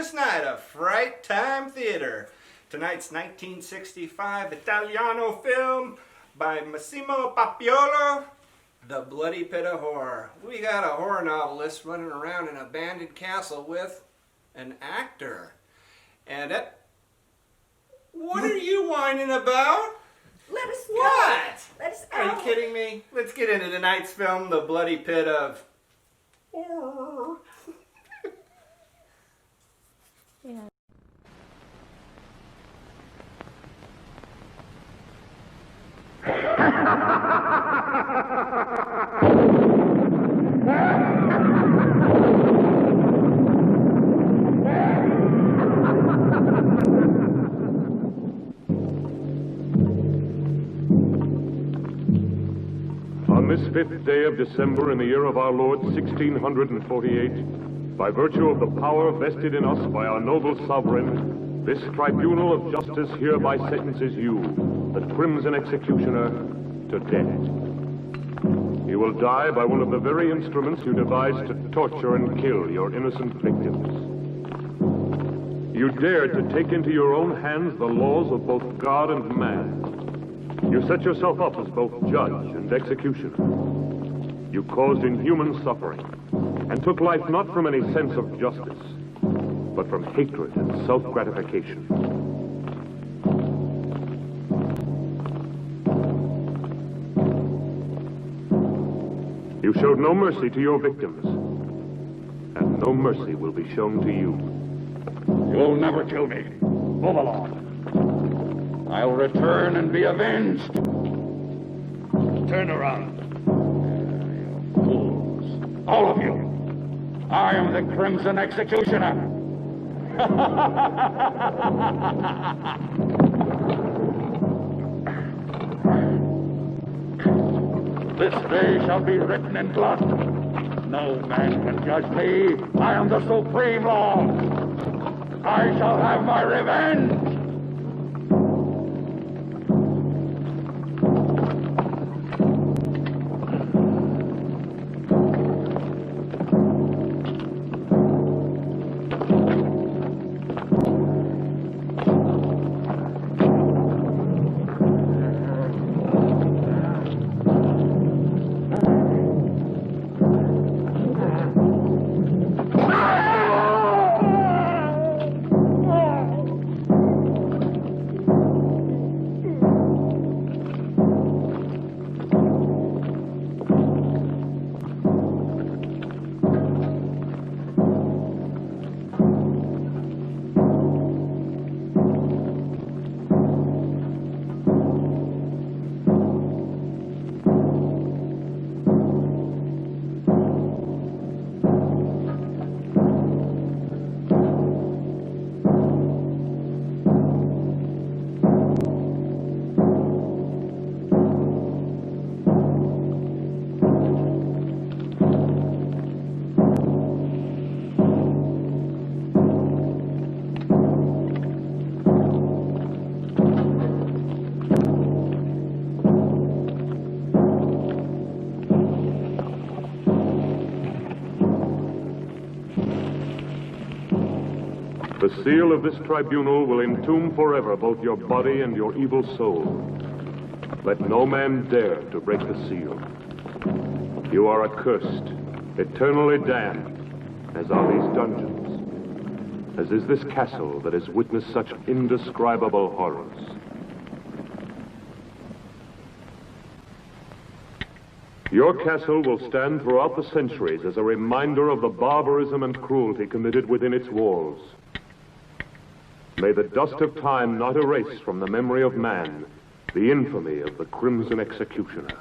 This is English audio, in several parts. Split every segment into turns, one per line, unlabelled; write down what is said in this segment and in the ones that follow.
this night of Fright Time Theater. Tonight's 1965 Italiano film by Massimo Papiolo, The Bloody Pit of Horror. We got a horror novelist running around an abandoned castle with an actor. And what are you whining about?
Let us go.
What?
Let us
Are you
out.
kidding me? Let's get into tonight's film, The Bloody Pit of Horror.
Yeah.
On this 5th day of December in the year of our Lord 1648, by virtue of the power vested in us by our noble sovereign, this tribunal of justice hereby sentences you, the crimson executioner, to death. You will die by one of the very instruments you devised to torture and kill your innocent victims. You dared to take into your own hands the laws of both God and man. You set yourself up as both judge and executioner. You caused inhuman suffering and took life not from any sense of justice, but from hatred and self-gratification. You showed no mercy to your victims, and no mercy will be shown to you.
You'll never kill me. Move along. I'll return and be avenged. Turn around. You fools. All of you. I am the Crimson Executioner. This day shall be written in blood. No man can judge me. I am the supreme law. I shall have my revenge.
The seal of this tribunal will entomb forever both your body and your evil soul. Let no man dare to break the seal. You are accursed, eternally damned, as are these dungeons, as is this castle that has witnessed such indescribable horrors. Your castle will stand throughout the centuries as a reminder of the barbarism and cruelty committed within its walls. May the dust of time not erase from the memory of man the infamy of the Crimson Executioner.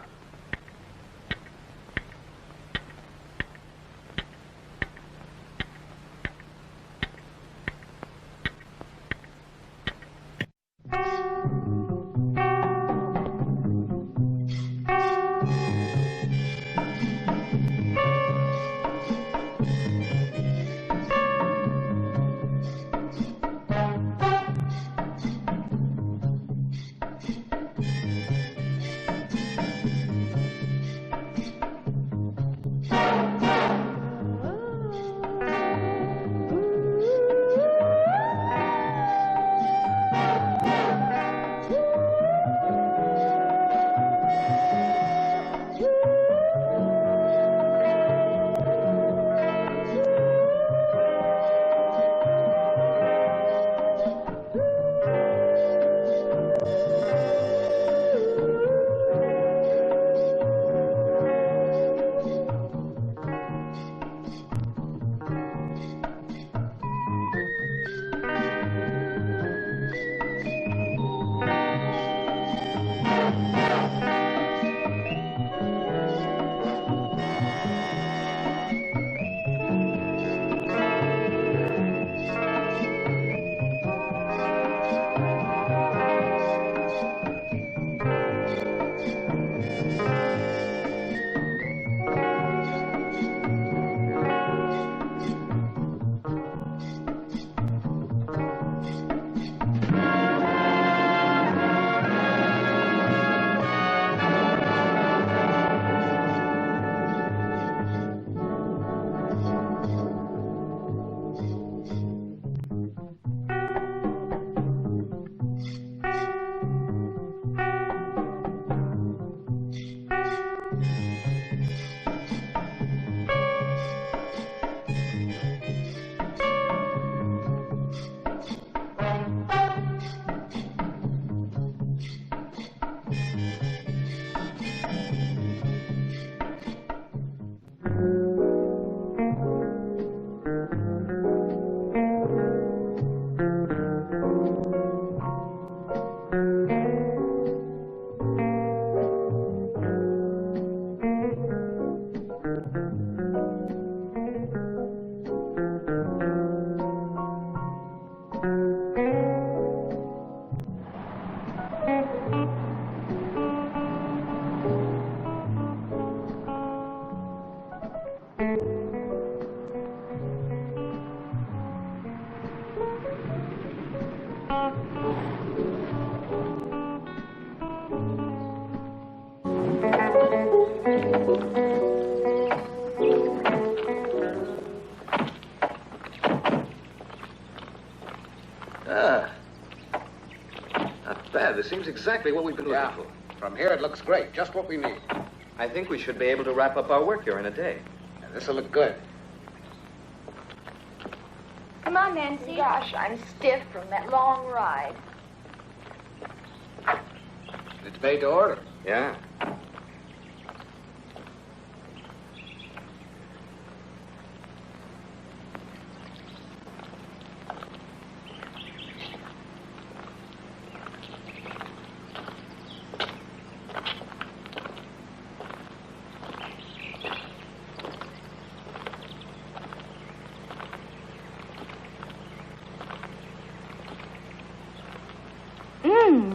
Not bad. This seems exactly what we've been looking for.
From here, it looks great. Just what we need.
I think we should be able to wrap up our work here in a day.
And this'll look good.
Come on, Nancy. Gosh, I'm stiff from that long ride.
It's made to order.
Yeah.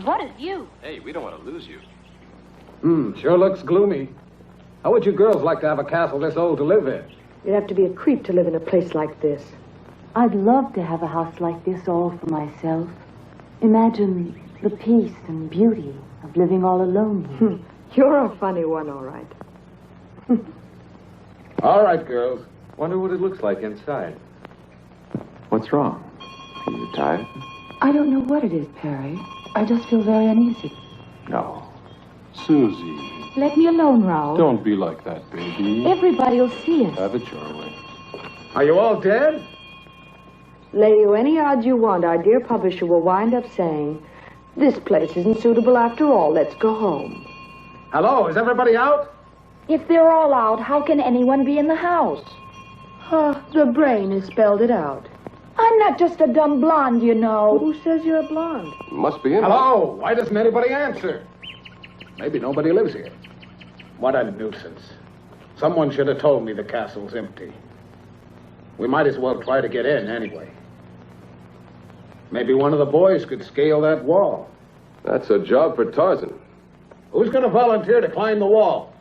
What a view.
Hey, we don't want to lose you.
Sure looks gloomy. How would you girls like to have a castle this old to live in?
You'd have to be a creep to live in a place like this.
I'd love to have a house like this all for myself. Imagine the peace and beauty of living all alone here.
You're a funny one, all right.
All right, girls.
Wonder what it looks like inside. What's wrong? Are you tired?
I don't know what it is, Perry. I just feel very uneasy.
No. Susie,
Let me alone, Raoul.
don't be like that, baby.
Everybody will see us.
Have it your way.
Are you all dead?
Lay you any odds you want, our dear publisher will wind up saying, this place isn't suitable after all, let's go home.
Hello, is everybody out?
If they're all out, how can anyone be in the house?
The brain has spelled it out.
I'm not just a dumb blonde, you know.
Who says you're a blonde?
Must be in.
Hello, why doesn't anybody answer? Maybe nobody lives here. What a nuisance. Someone should have told me the castle's empty. We might as well try to get in anyway. Maybe one of the boys could scale that wall.
That's a job for Tarzan.
Who's going to volunteer to climb the wall?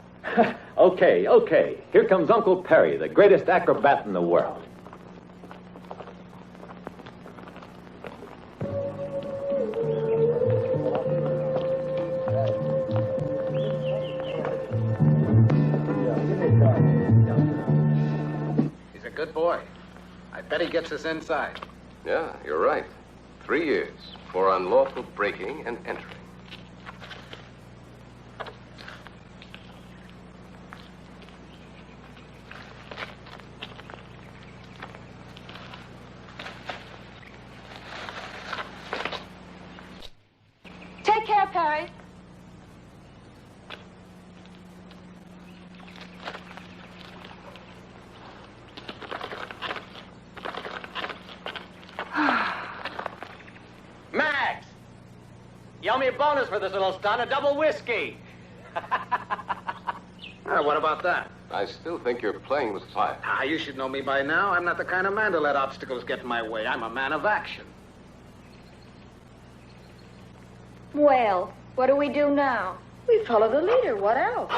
Okay. Here comes Uncle Perry, the greatest acrobat in the world.
He's a good boy. I bet he gets us inside.
Yeah, you're right. 3 years for unlawful breaking and entering.
Take care, Perry.
Max! You owe me a bonus for this little stunt, a double whiskey.
What about that?
I still think you're playing with fire.
You should know me by now. I'm not the kind of man to let obstacles get in my way. I'm a man of action.
Well, what do we do now? We follow the leader. What else?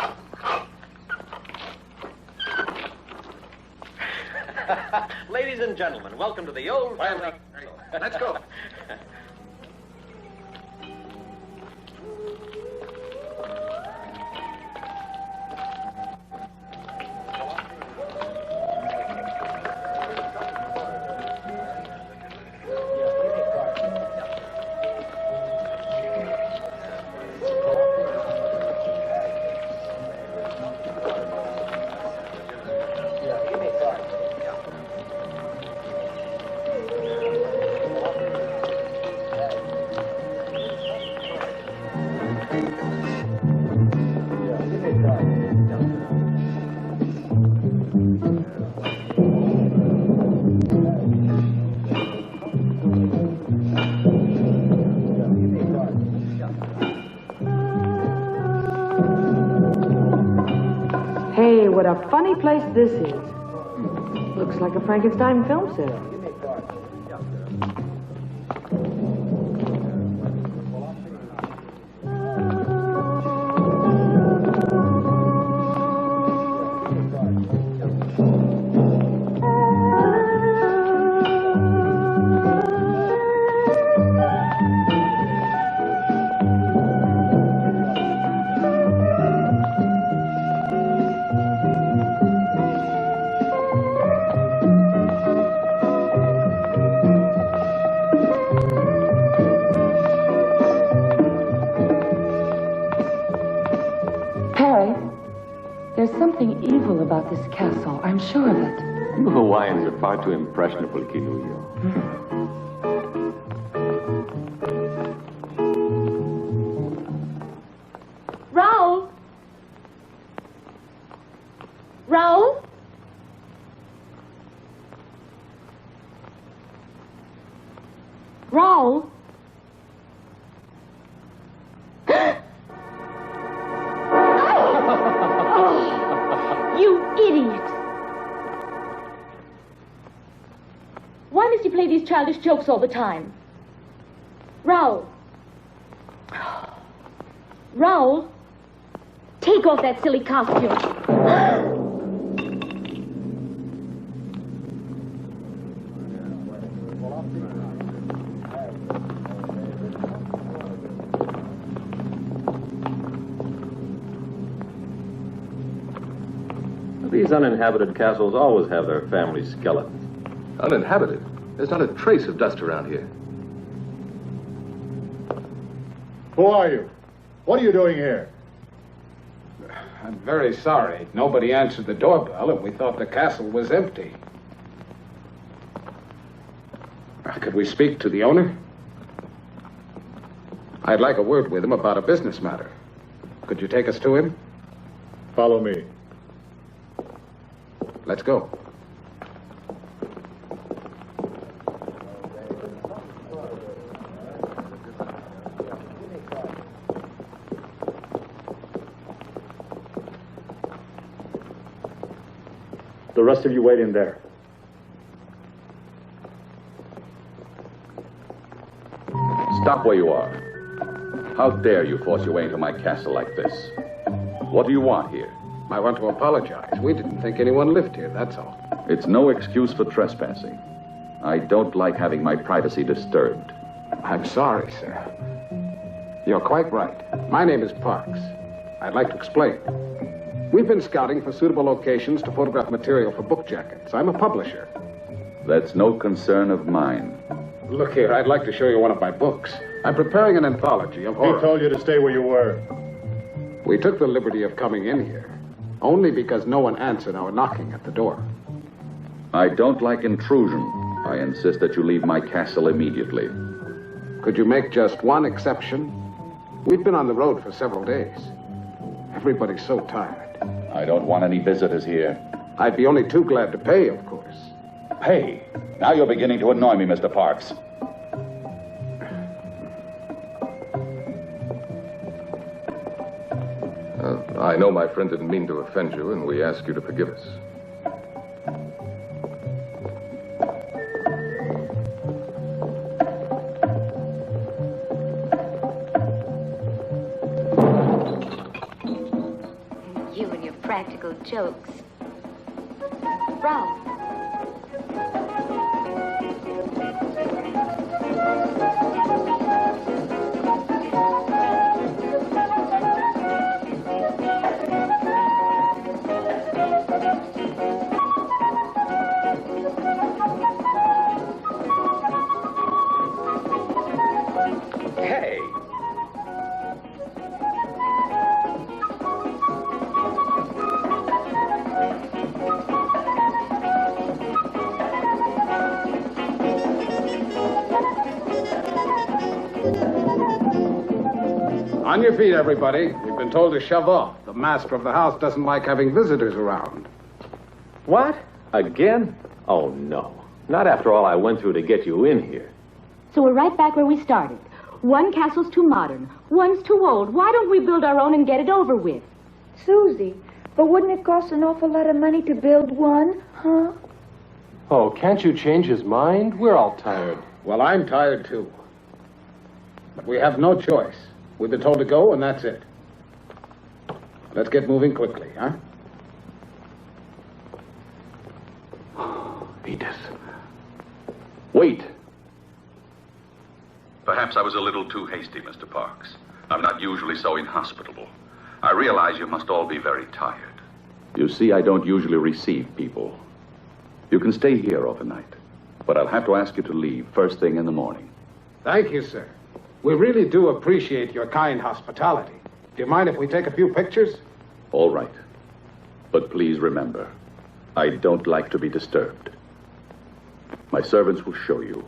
Ladies and gentlemen, welcome to the old family.
Let's go.
Hey, what a funny place this is. Looks like a Frankenstein film set.
There's something evil about this castle. I'm sure of it.
You Hawaiians are far too impressionable, Kinuyo.
Raoul? Raoul? Raoul? You idiot! Why must you play these childish jokes all the time? Raoul! Raoul! Take off that silly costume.
These uninhabited castles always have their family skeletons.
Uninhabited? There's not a trace of dust around here.
Who are you? What are you doing here? I'm very sorry. Nobody answered the doorbell, and we thought the castle was empty. Could we speak to the owner? I'd like a word with him about a business matter. Could you take us to him?
Follow me.
Let's go.
The rest of you wait in there.
Stop where you are. How dare you force your way into my castle like this? What do you want here?
I want to apologize. We didn't think anyone lived here, that's all.
It's no excuse for trespassing. I don't like having my privacy disturbed.
I'm sorry, sir. You're quite right. My name is Parks. I'd like to explain. We've been scouting for suitable locations to photograph material for book jackets. I'm a publisher.
That's no concern of mine.
Look here, I'd like to show you one of my books. I'm preparing an anthology of horror.
He told you to stay where you were.
We took the liberty of coming in here, only because no one answered our knocking at the door.
I don't like intrusion. I insist that you leave my castle immediately.
Could you make just one exception? We've been on the road for several days. Everybody's so tired.
I don't want any visitors here.
I'd be only too glad to pay, of course.
Pay? Now you're beginning to annoy me, Mr. Parks.
I know my friend didn't mean to offend you, and we ask you to forgive us.
You and your practical jokes. Ralph.
Hey!
On your feet, everybody. We've been told to shove off. The master of the house doesn't like having visitors around.
What? Again? Oh, no. Not after all I went through to get you in here.
So we're right back where we started. One castle's too modern. One's too old. Why don't we build our own and get it over with?
Susie, but wouldn't it cost an awful lot of money to build one, huh?
Oh, can't you change his mind? We're all tired.
Well, I'm tired, too. But we have no choice. We've been told to go, and that's it. Let's get moving quickly, huh?
Edith. Wait.
Perhaps I was a little too hasty, Mr. Parks. I'm not usually so inhospitable. I realize you must all be very tired.
You see, I don't usually receive people. You can stay here overnight, but I'll have to ask you to leave first thing in the morning.
Thank you, sir. We really do appreciate your kind hospitality. Do you mind if we take a few pictures?
All right. But please remember, I don't like to be disturbed. My servants will show you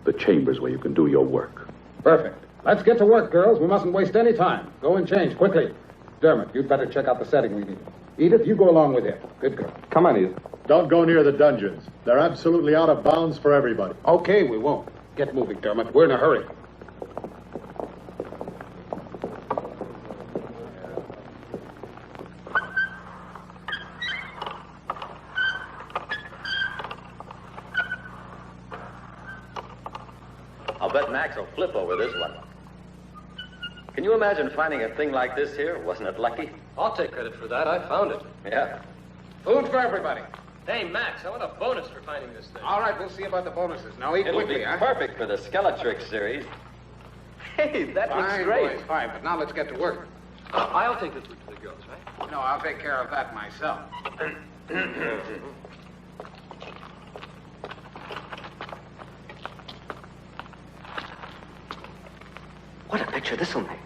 the chambers where you can do your work.
Perfect. Let's get to work, girls. We mustn't waste any time. Go and change quickly. Dermot, you'd better check out the setting we need. Edith, you go along with him. Good girl.
Come on, Edith.
Don't go near the dungeons. They're absolutely out of bounds for everybody.
Okay, we won't. Get moving, Dermot. We're in a hurry.
I'll bet Max will flip over this one. Can you imagine finding a thing like this here? Wasn't it lucky?
I'll take credit for that. I found it.
Yeah.
Food for everybody.
Hey, Max, I want a bonus for finding this thing.
All right, we'll see about the bonuses. Now eat
It'll
quickly,
be
huh?
perfect for the Skeletrix series. Hey, that looks great.
Fine, but now let's get to work.
I'll take the food to the girls, right?
No, I'll take care of that myself.
What a picture this will make.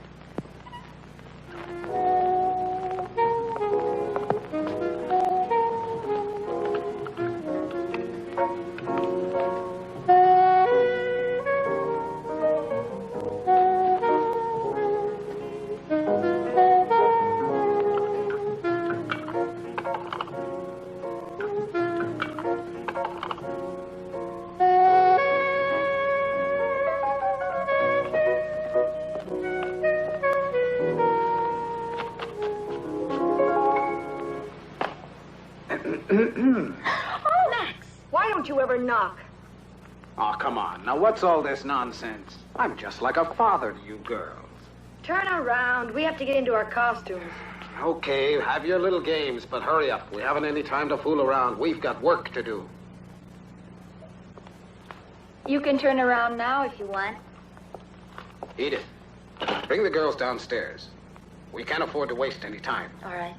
Oh, Max, why don't you ever knock?
Oh, come on. Now, what's all this nonsense? I'm just like a father to you girls.
Turn around. We have to get into our costumes.
Okay, have your little games, but hurry up. We haven't any time to fool around. We've got work to do.
You can turn around now if you want.
Edith, bring the girls downstairs. We can't afford to waste any time.
All right.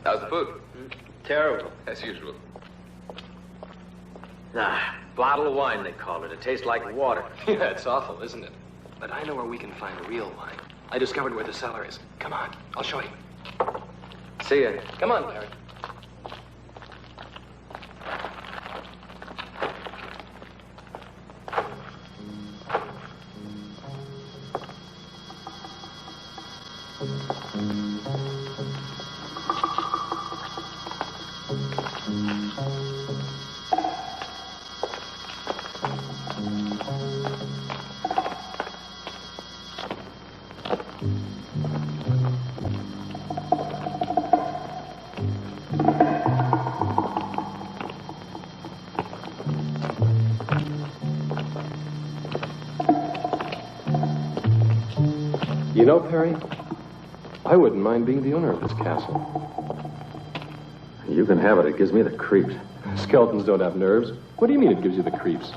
How's the food?
Terrible.
As usual.
Bottle of wine, they call it. It tastes like water. Yeah, it's awful, isn't it? But I know where we can find real wine. I discovered where the cellar is. Come on, I'll show you.
See ya.
Come on, Larry.
You know, Perry, I wouldn't mind being the owner of this castle.
You can have it. It gives me the creeps.
Skeletons don't have nerves. What do you mean it gives you the creeps?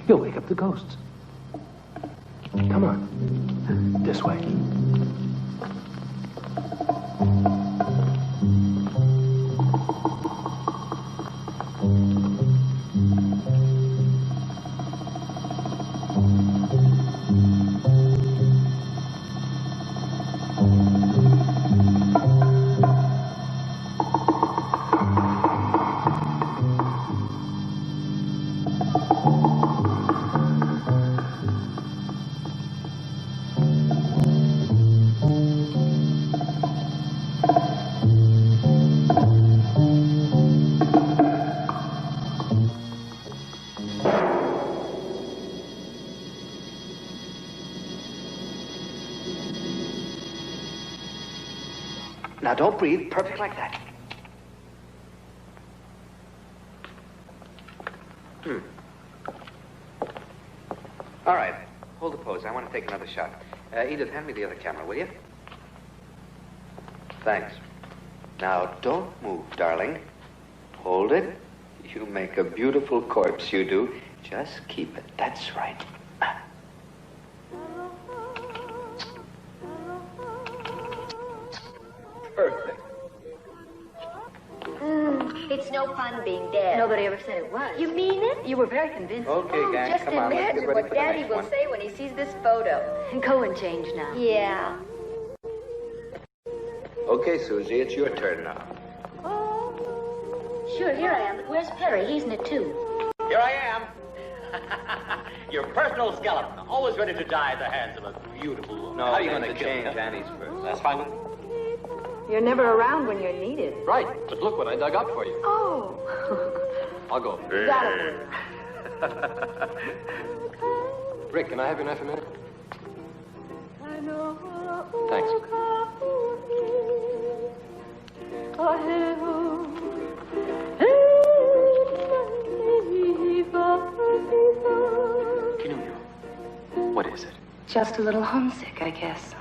You'll wake up the ghosts. Come on. This way.
Now, don't breathe. Perfect like that. All right. Hold the pose. I want to take another shot. Edith, hand me the other camera, will you? Thanks. Now, don't move, darling. Hold it. You make a beautiful corpse, you do. Just keep it. That's right. Perfect.
It's no fun being dead.
Nobody ever said it was.
You mean it?
You were very convincing.
Okay, gang,
Just
come on. Let's
imagine
get ready
what
for the
Daddy
next
will
one.
say when he sees this photo.
Go and change now.
Yeah.
Okay, Susie, it's your turn now.
Sure, here I am. But where's Perry? He's in it too.
Here I am. Your personal skeleton, always ready to die at the hands of a beautiful woman.
No,
How are you
things
going to
have
change
changed.
Annie's first? That's fine.
You're never around when you're needed.
Right, but look what I dug up for you.
Oh.
I'll go.
That'll
Rick, can I have your knife a minute? Thanks.
What is it?
Just a little homesick, I guess.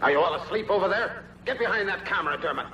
Are you all asleep over there? Get behind that camera, Dermot.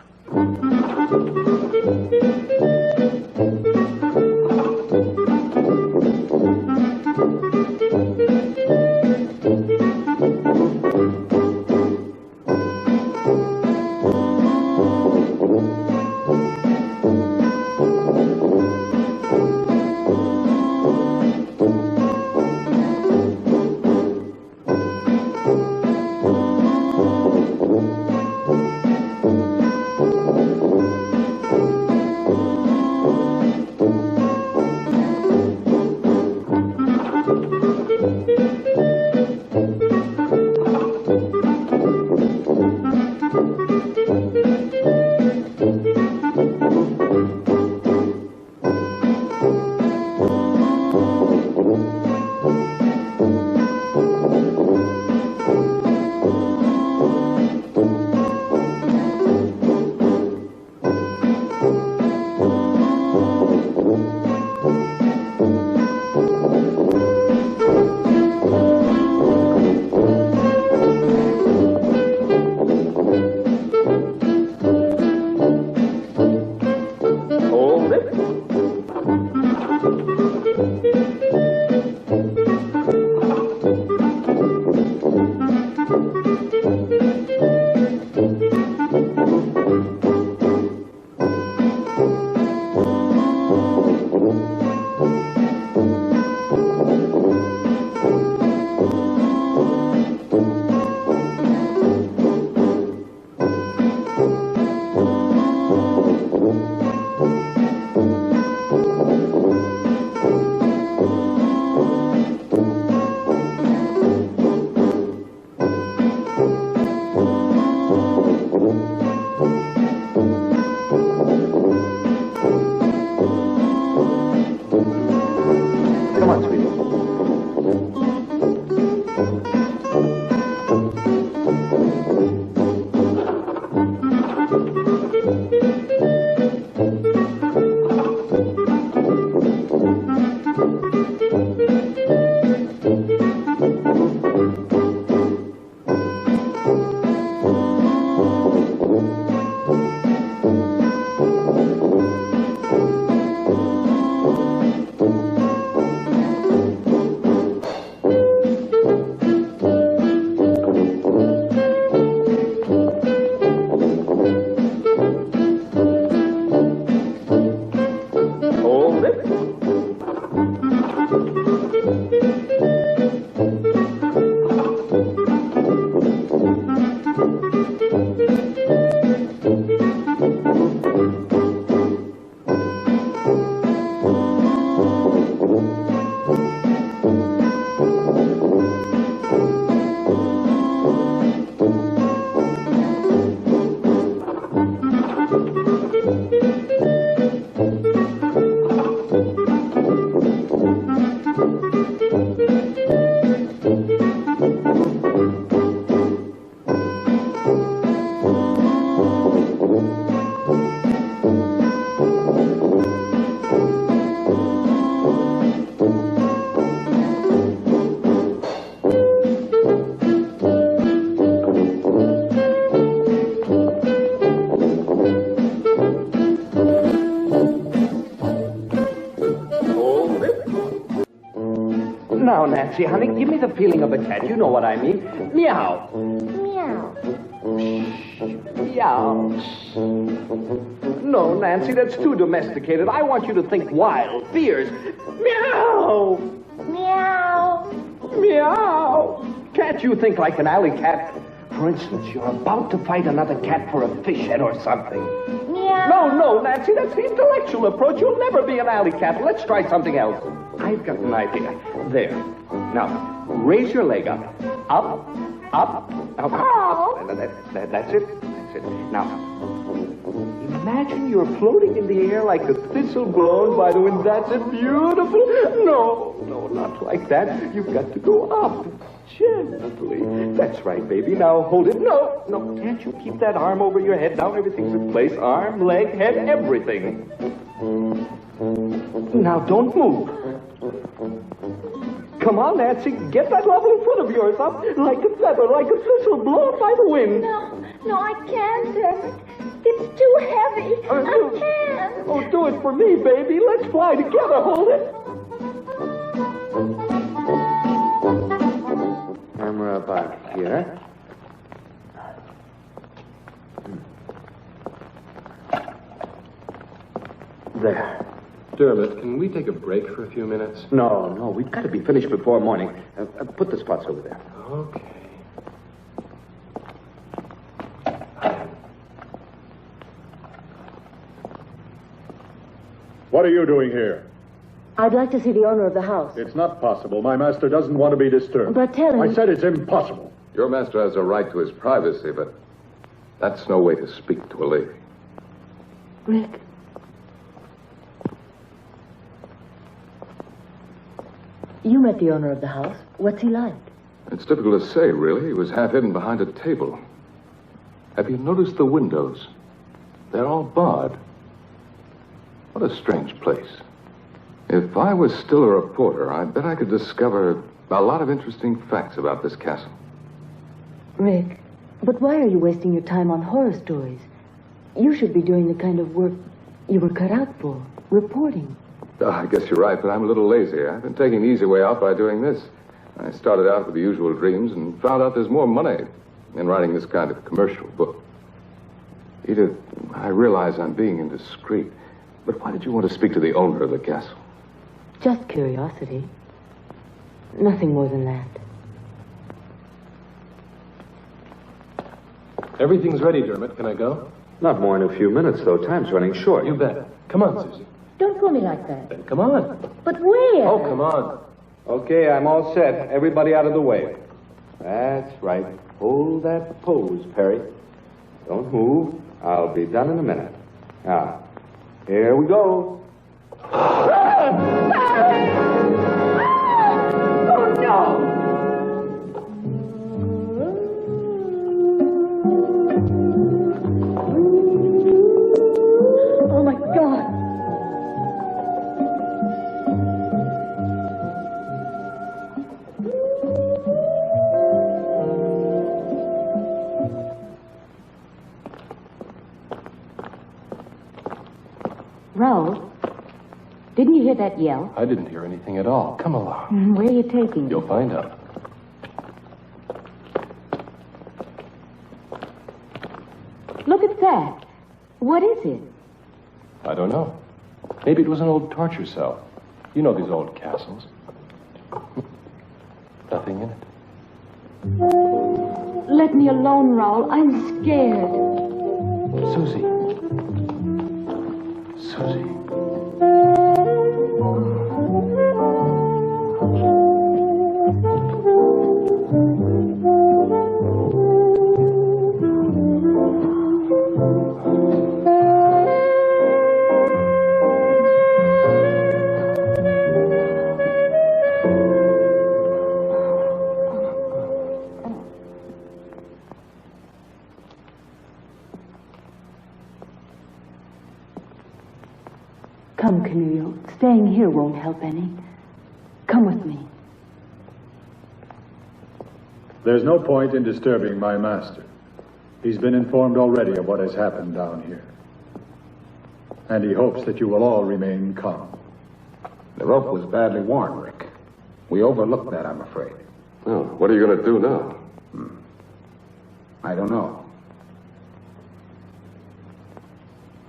Now, Nancy, honey, give me the feeling of a cat. You know what I mean. Meow.
Meow.
Meow. No, Nancy, that's too domesticated. I want you to think wild, fierce. Meow.
Meow.
Meow. Can't you think like an alley cat? For instance, you're about to fight another cat for a fish head or something.
Meow.
No, Nancy, that's the intellectual approach. You'll never be an alley cat. Let's try something else. I've got an idea. There. Now, raise your leg up. Up, up, up. That's it. That's it. Now, imagine you're floating in the air like a thistle blown by the wind. That's it. Beautiful. No, not like that. You've got to go up. Gently. That's right, baby. Now hold it. No. Can't you keep that arm over your head? Now everything's in place. Arm, leg, head, everything. Now don't move. Come on, Nancy. Get that lovely foot of yours up like a feather, like a thistle blown by the wind.
No, I can't, Derek. It's too heavy. I can't.
Oh, do it for me, baby. Let's fly together. Hold it. Camera about here. There.
Dermot, can we take a break for a few minutes?
No, we've got to be finished before morning. Put the spots over there.
Okay.
What are you doing here?
I'd like to see the owner of the house.
It's not possible. My master doesn't want to be disturbed.
But tell him...
I said it's impossible.
Your master has a right to his privacy, but that's no way to speak to a lady.
Rick. You met the owner of the house. What's he like?
It's difficult to say, really. He was half hidden behind a table. Have you noticed the windows? They're all barred. What a strange place. If I was still a reporter, I bet I could discover a lot of interesting facts about this castle.
Rick, but why are you wasting your time on horror stories? You should be doing the kind of work you were cut out for, reporting.
I guess you're right, but I'm a little lazy. I've been taking the easy way out by doing this. I started out with the usual dreams and found out there's more money in writing this kind of commercial book. Edith, I realize I'm being indiscreet, but why did you want to speak to the owner of the castle?
Just curiosity. Nothing more than that.
Everything's ready, Dermot. Can I go?
Not more in a few minutes, though. Time's running short.
You bet. Come on, Susie.
Don't pull me like that.
Then come on.
But where?
Oh, come on.
Okay, I'm all set. Everybody out of the way. That's right. Hold that pose, Perry. Don't move. I'll be done in a minute. Now, here we go. Oh, no!
Oh, my God. Raoul, didn't you hear that yell?
I didn't hear anything at all. Come along.
Where are you taking me?
You'll find out.
Look at that. What is it?
I don't know. Maybe it was an old torture cell. You know these old castles. Nothing in it.
Let me alone, Raoul. I'm scared.
Susie. Susie.
Come, Camillo. Staying here won't help any. Come with me.
There's no point in disturbing my master. He's been informed already of what has happened down here. And he hopes that you will all remain calm.
The rope was badly worn, Rick. We overlooked that, I'm afraid.
Well, what are you going to do now?
I don't know.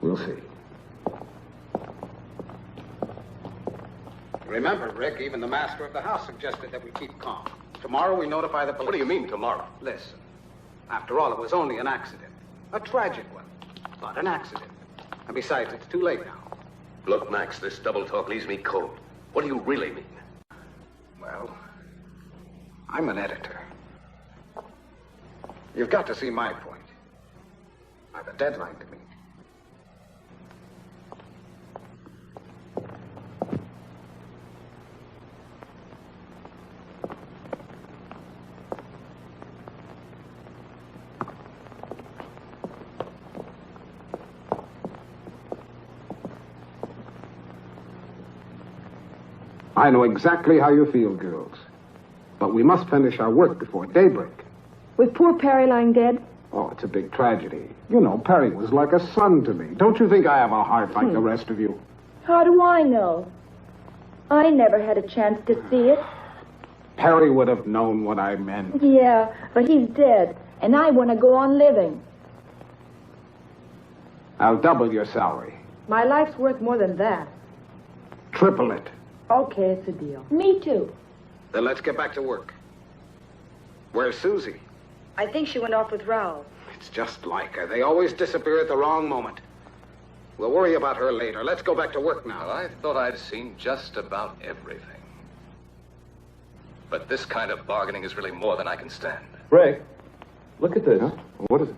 We'll see. Remember, Rick, even the master of the house suggested that we keep calm. Tomorrow we notify the police.
What do you mean, tomorrow?
Listen. After all, it was only an accident. A tragic one. But an accident. And besides, it's too late now.
Look, Max, this double talk leaves me cold. What do you really mean?
Well, I'm an editor. You've got to see my point. I've a deadline to meet. I know exactly how you feel, girls. But we must finish our work before daybreak.
With poor Perry lying dead?
Oh, it's a big tragedy. You know, Perry was like a son to me. Don't you think I have a heart like the rest of you?
How do I know? I never had a chance to see it.
Perry would have known what I meant.
Yeah, but he's dead, and I want to go on living.
I'll double your salary.
My life's worth more than that.
Triple it.
Okay, it's a deal.
Me too.
Then let's get back to work. Where's Susie?
I think she went off with Raoul.
It's just like her. They always disappear at the wrong moment. We'll worry about her later. Let's go back to work now.
Well, I thought I'd seen just about everything. But this kind of bargaining is really more than I can stand.
Ray, look at this.
Huh? What is it?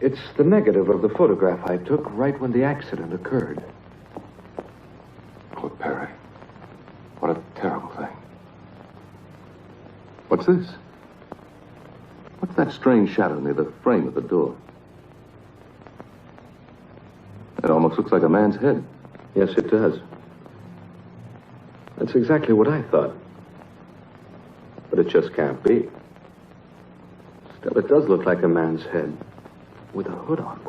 It's the negative of the photograph I took right when the accident occurred.
Poor Perry. What a terrible thing. What's this? What's that strange shadow near the frame of the door? It almost looks like a man's head.
Yes, it does. That's exactly what I thought. But it just can't be. Still, it does look like a man's head with a hood on.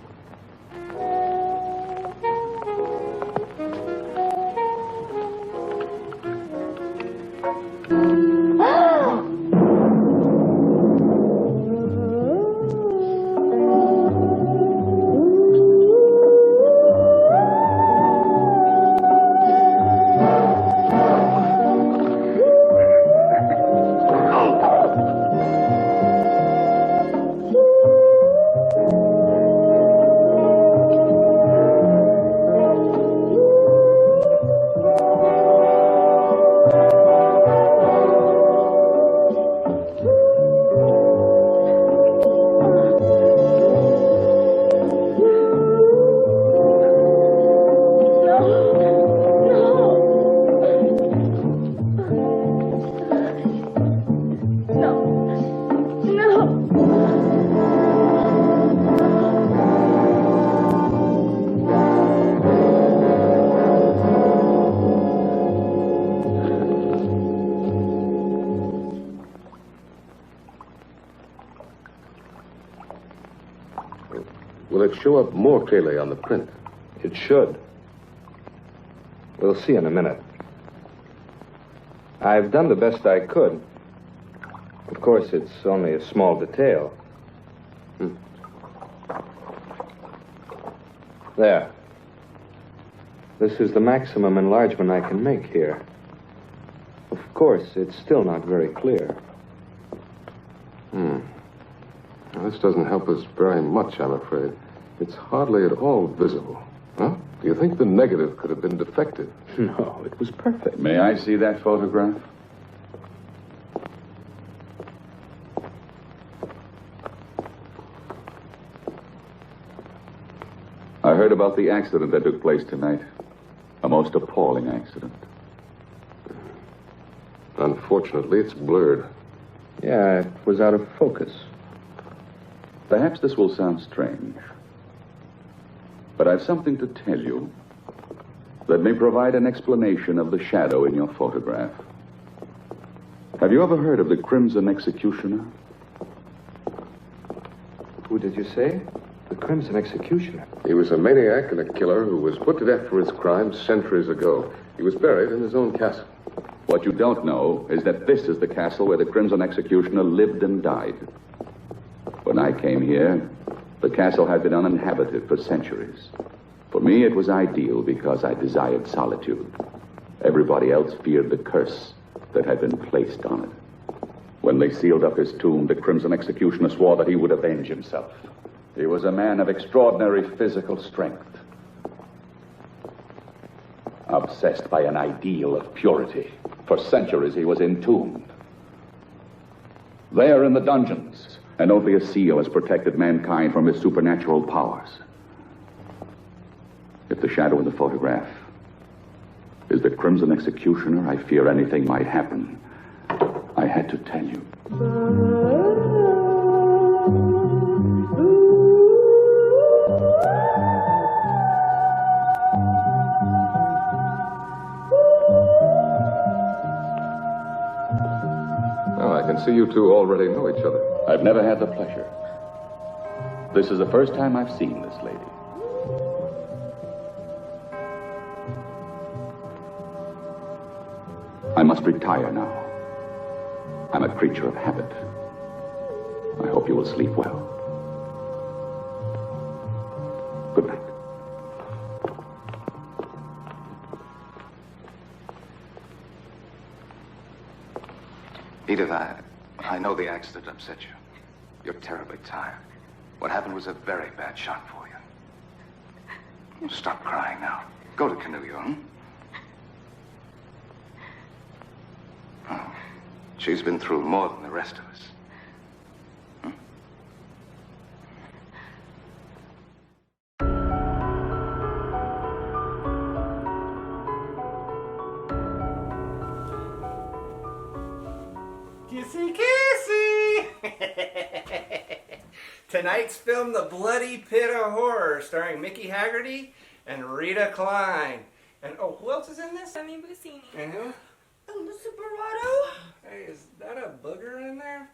Will it show up more clearly on the print?
It should. We'll see in a minute. I've done the best I could. Of course, it's only a small detail.
There. This is the maximum enlargement I can make here. Of course, it's still not very clear.
Now, this doesn't help us very much, I'm afraid. It's hardly at all visible. Huh? Do you think the negative could have been defective?
No, it was perfect.
May I see that photograph? I heard about the accident that took place tonight. A most appalling accident.
Unfortunately, it's blurred.
Yeah, it was out of focus.
Perhaps this will sound strange, but I've something to tell you that may provide an explanation of the shadow in your photograph. Have you ever heard of the Crimson Executioner?
Who did you say? The Crimson Executioner.
He was a maniac and a killer who was put to death for his crimes centuries ago. He was buried in his own castle.
What you don't know is that this is the castle where the Crimson Executioner lived and died. When I came here, the castle had been uninhabited for centuries. For me, it was ideal because I desired solitude. Everybody else feared the curse that had been placed on it. When they sealed up his tomb, the Crimson Executioner swore that he would avenge himself. He was a man of extraordinary physical strength, obsessed by an ideal of purity. For centuries, he was entombed. There in the dungeons, and only a seal has protected mankind from his supernatural powers. If the shadow in the photograph is the Crimson Executioner, I fear anything might happen. I had to tell you.
Well, I can see you two already know each other.
I've never had the pleasure. This is the first time I've seen this lady. I must retire now. I'm a creature of habit. I hope you will sleep well. Good night.
Edith, I know the accident upset you. You're terribly tired. What happened was a very bad shock for you. Stop crying now. Go to Canulio, hmm? Oh, she's been through more than the rest of us.
Kissy, kissy! Tonight's film, The Bloody Pit of Horror, starring Mickey Haggerty and Rita Klein. And, oh, who else is in this?
I mean, Busini.
And who?
Alyssa Barato.
Hey, is that a booger in there?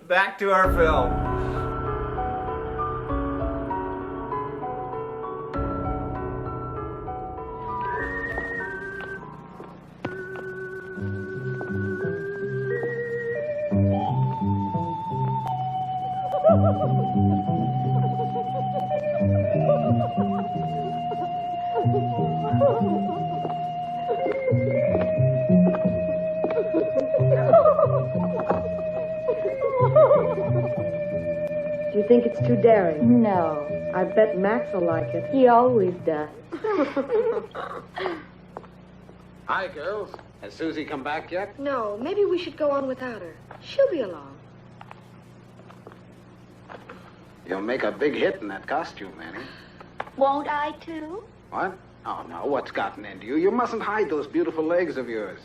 Back to our film.
Do you think it's too daring?
No.
I bet Max will like it.
He always does.
Hi, girls. Has Susie come back yet?
No, maybe we should go on without her. She'll be along.
You'll make a big hit in that costume, Annie.
Won't I, too?
What? Oh, no. What's gotten into you? You mustn't hide those beautiful legs of yours.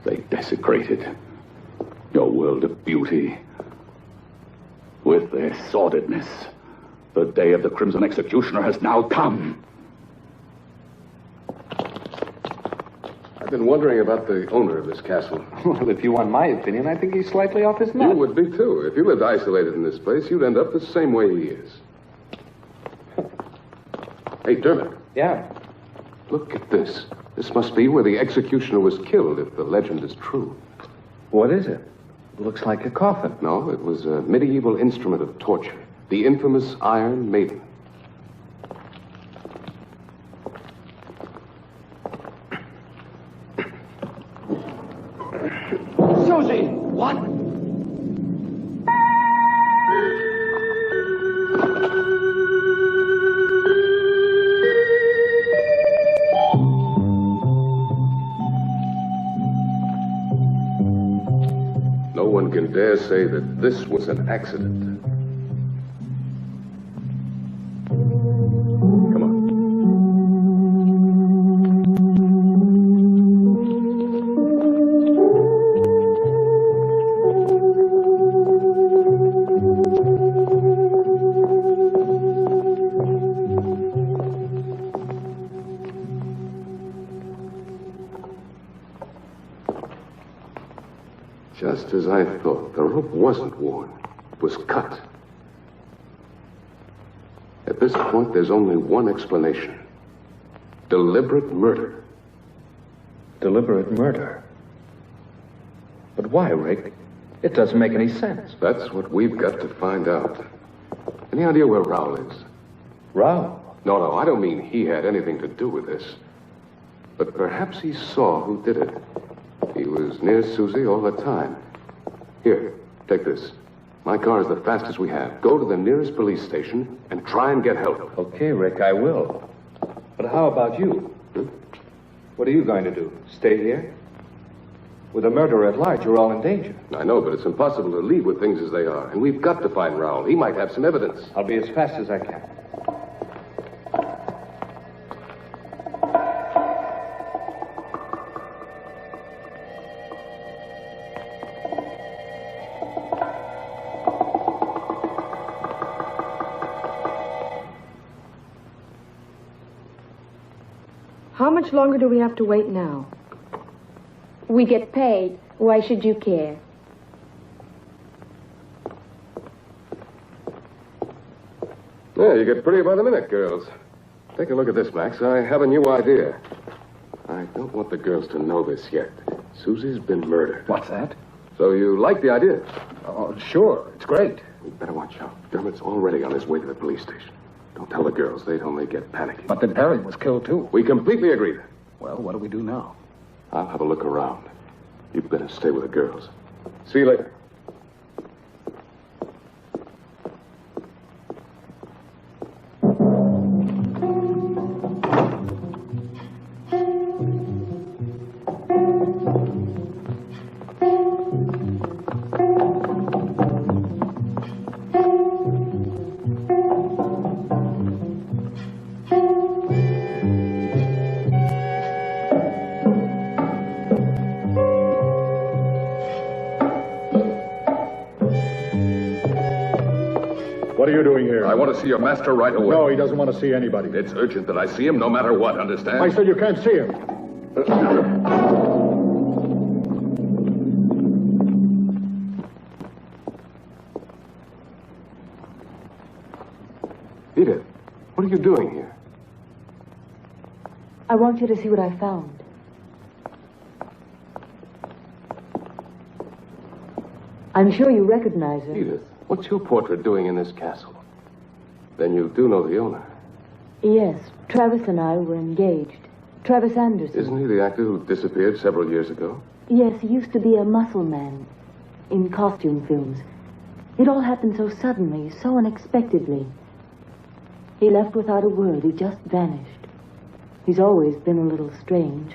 They desecrated your world of beauty with their sordidness. The day of the Crimson Executioner has now come.
I've been wondering about the owner of this castle.
Well, if you want my opinion, I think he's slightly off his nut.
You would be, too. If you lived isolated in this place, you'd end up the same way he is. Hey, Dermot.
Yeah?
Look at this. This must be where the executioner was killed, if the legend is true.
What is it? It looks like a coffin.
No, it was a medieval instrument of torture. The infamous Iron Maiden.
Susie! What?
No one can dare say that this was an accident. Come on. Just as I thought, the rope wasn't worn. It was cut. At this point, there's only one explanation. Deliberate murder.
Deliberate murder? But why, Rick? It doesn't make any sense.
That's what we've got to find out. Any idea where Raoul is?
Raoul?
No, I don't mean he had anything to do with this. But perhaps he saw who did it. He was near Susie all the time. Here, take this. My car is the fastest we have. Go to the nearest police station and try and get help.
Okay, Rick, I will. But how about you? What are you going to do? Stay here? With a murderer at large, you're all in danger.
I know, but it's impossible to leave with things as they are. And we've got to find Raoul. He might have some evidence.
I'll be as fast as I can.
How much longer do we have to wait now?
We get paid. Why should you care?
Yeah, you get prettier by the minute, girls. Take a look at this, Max. I have a new idea. I don't want the girls to know this yet. Susie's been murdered.
What's that?
So you like the idea?
Oh, sure. It's great.
We better watch out. Dermot's already on his way to the police station. Don't tell the girls. They'd only get panicky.
But then Perry was killed, too.
We completely agreed.
Well, what do we do now?
I'll have a look around. You better stay with the girls. See you later.
What are you doing here?
I want to see your master right away.
No, he doesn't want to see anybody.
It's urgent that I see him no matter what, understand?
I said you can't see him.
Edith, what are you doing here?
I want you to see what I found. I'm sure you recognize her.
Edith, what's your portrait doing in this castle? Then you do know the owner.
Yes, Travis and I were engaged. Travis Anderson.
Isn't he the actor who disappeared several years ago?
Yes, he used to be a muscle man in costume films. It all happened so suddenly, so unexpectedly. He left without a word. He just vanished. He's always been a little strange.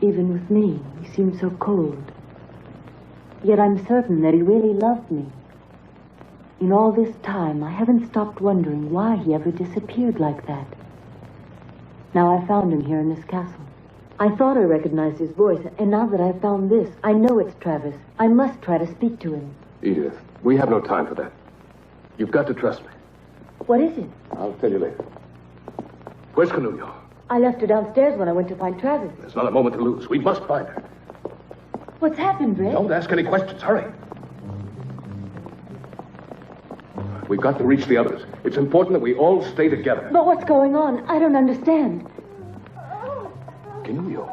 Even with me, he seemed so cold. Yet I'm certain that he really loved me. In all this time, I haven't stopped wondering why he ever disappeared like that. Now I found him here in this castle. I thought I recognized his voice, and now that I've found this, I know it's Travis. I must try to speak to him.
Edith, we have no time for that. You've got to trust me.
What is it?
I'll tell you later. Where's Canulio?
I left her downstairs when I went to find Travis.
There's not a moment to lose. We must find her.
What's happened, Rick?
Don't ask any questions. Hurry. We've got to reach the others. It's important that we all stay together.
But what's going on? I don't understand.
Canullo.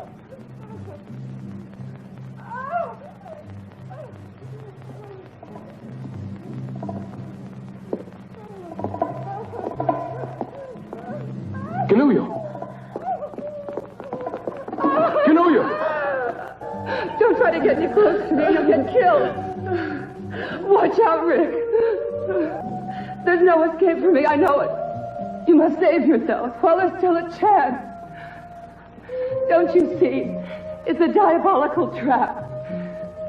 Canullo! Canullo!
Don't try to get any close to me. You'll get killed. Watch out, Rick. There's no escape for me. I know it. You must save yourself while there's still a chance. Don't you see? It's a diabolical trap.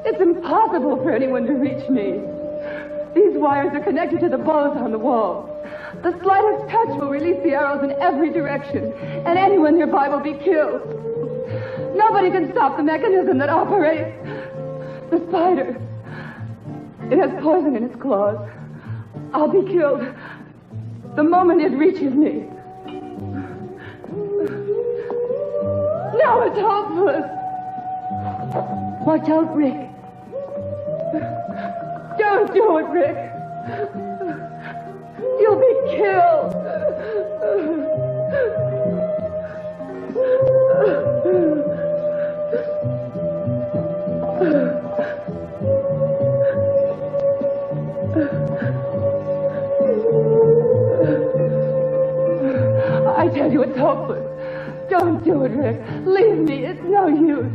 It's impossible for anyone to reach me. These wires are connected to the bows on the wall. The slightest touch will release the arrows in every direction, and anyone nearby will be killed. Nobody can stop the mechanism that operates. The spider. It has poison in its claws. I'll be killed the moment it reaches me. Now it's hopeless.
Watch out, Rick.
Don't do it, Rick. You'll be killed. I tell you, it's hopeless. Don't do it, Rick. Leave me. It's no use.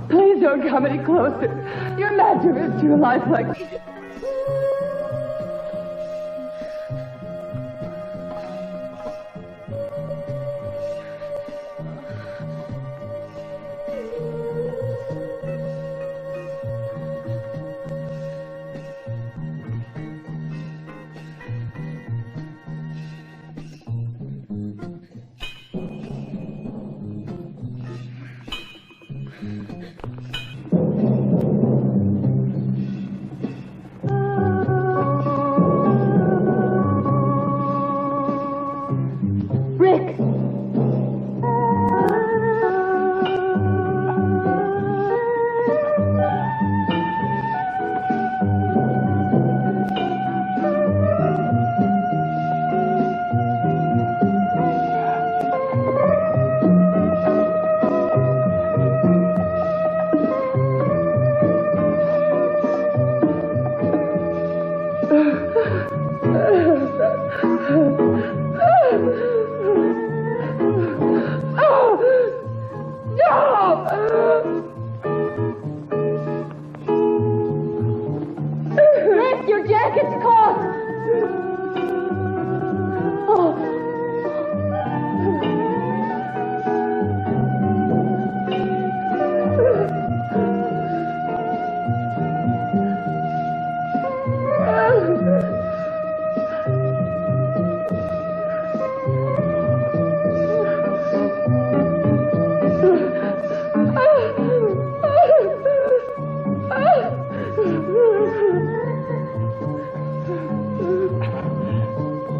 Please don't come any closer. You're mad to risk your life like this.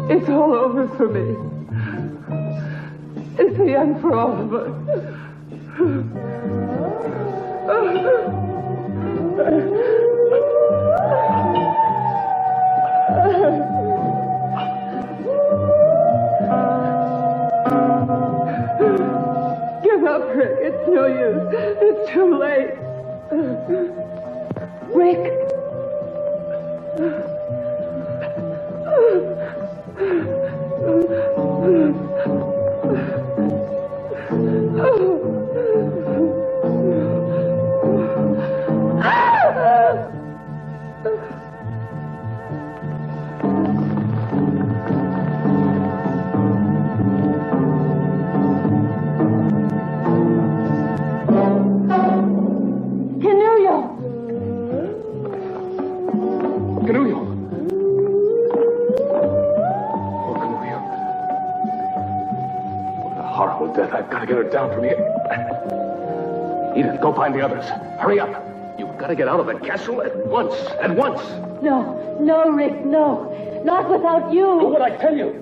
It's all over for me. It's the end for all of us. Give up, Rick. It's no use. It's too late.
Rick!
I've got to get her down from here. Edith, go find the others. Hurry up. You've got to get out of the castle at once. At once.
No, no, Rick, no. Not without you.
Do what I tell you.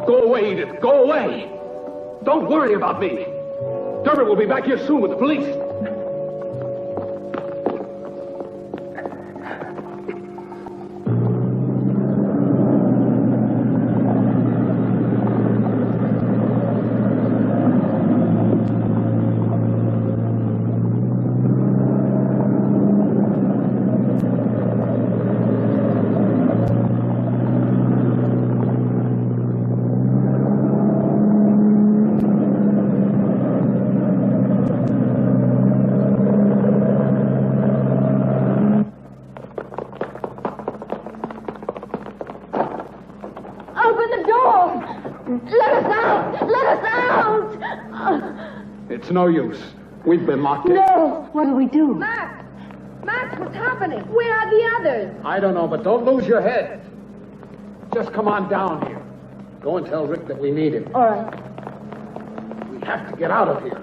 Go away, Edith. Go away. Don't worry about me. Dermot will be back here soon with the police. It's no use. We've been locked in.
No! What'll we do?
Max! Max, what's happening? Where are the others?
I don't know, but don't lose your head. Just come on down here. Go and tell Rick that we need him.
All right.
We have to get out of here.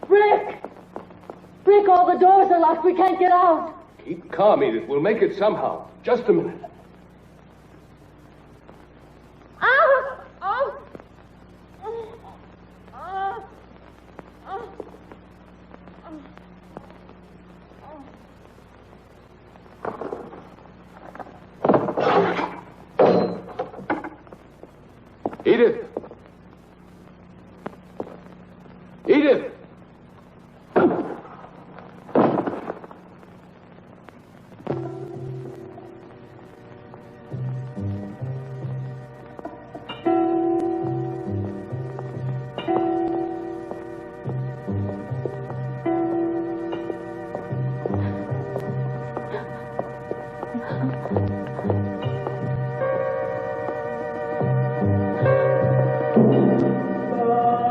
Rick! Rick, all the doors are locked. We can't get out.
Keep calm, Edith. We'll make it somehow. Just a minute.
Oh! Oh! Oh! Oh!
Edith! Edith!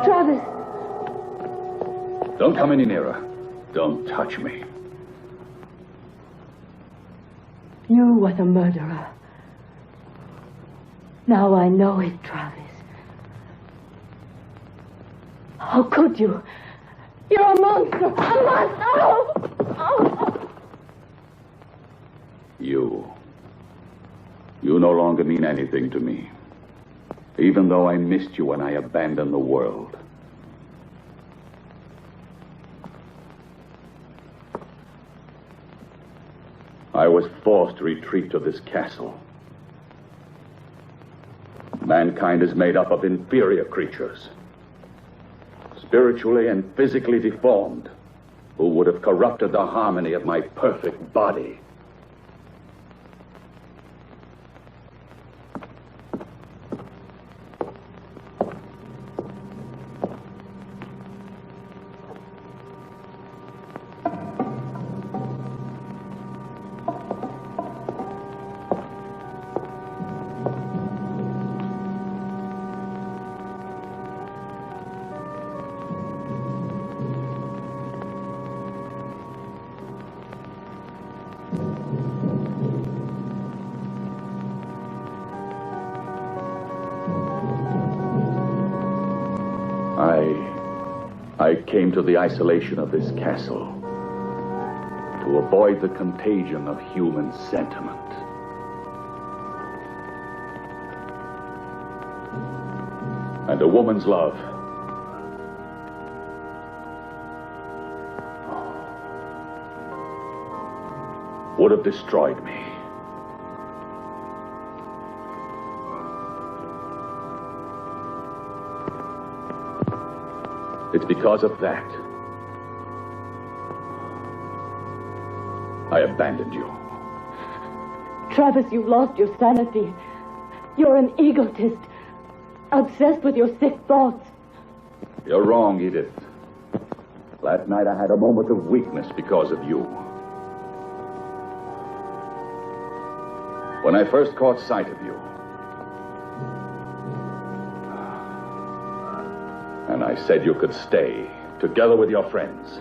Travis!
Don't come any nearer. Don't touch me.
You were the murderer. Now I know it, Travis. How could you? You're a monster! A monster! Oh! Oh!
You no longer mean anything to me. Even though I missed you when I abandoned the world. I was forced to retreat to this castle. Mankind is made up of inferior creatures, spiritually and physically deformed, who would have corrupted the harmony of my perfect body. I came to the isolation of this castle to avoid the contagion of human sentiment. And a woman's love would have destroyed me. It's because of that I abandoned you.
Travis, you've lost your sanity. You're an egotist, obsessed with your sick thoughts.
You're wrong, Edith. Last night I had a moment of weakness because of you. When I first caught sight of you, and I said you could stay together with your friends.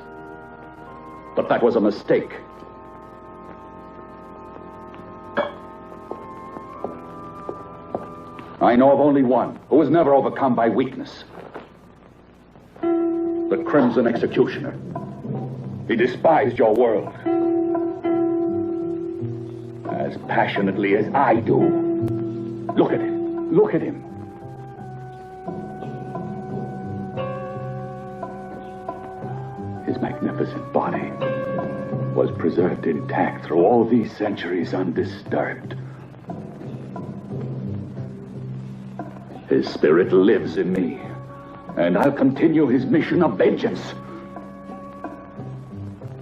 But that was a mistake. I know of only one who was never overcome by weakness. The Crimson Executioner. He despised your world as passionately as I do. Look at him. Look at him. His magnificent body was preserved intact through all these centuries undisturbed. His spirit lives in me, and I'll continue his mission of vengeance.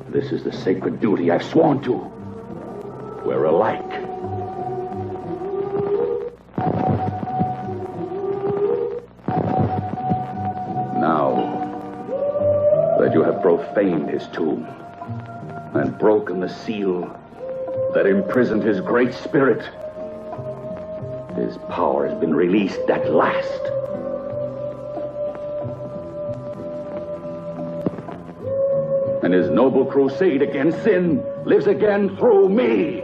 This is the sacred duty I've sworn to. We're alike. Now that you have profaned his tomb and broken the seal that imprisoned his great spirit, His power has been released at last. And his noble crusade against sin lives again through me.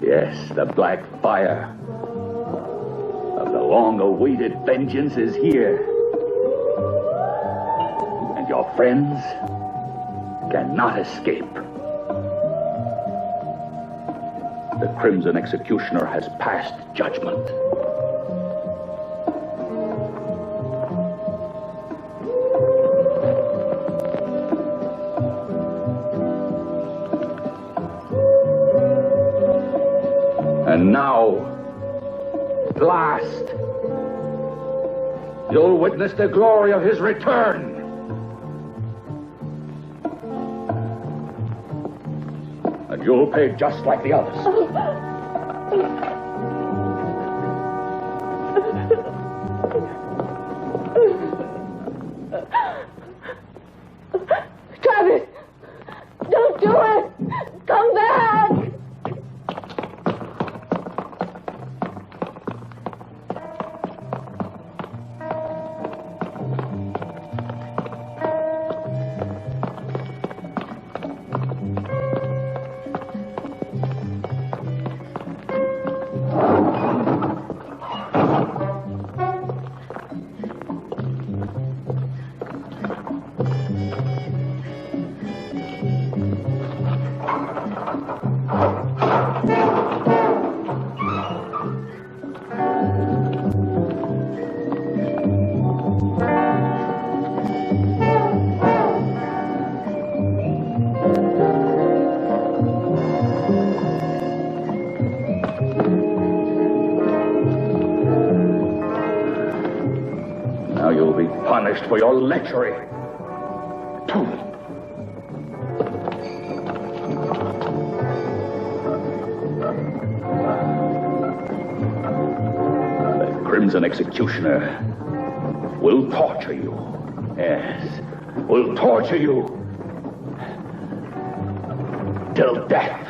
Yes, the black fire of the long-awaited vengeance is here. And your friends cannot escape. The Crimson Executioner has passed judgment. And now, at last, you'll witness the glory of his return. And you'll pay just like the others.
Travis! Don't do it! Come back! Now you'll be punished for your lechery. The Crimson Executioner will torture you. Yes, will torture you till death.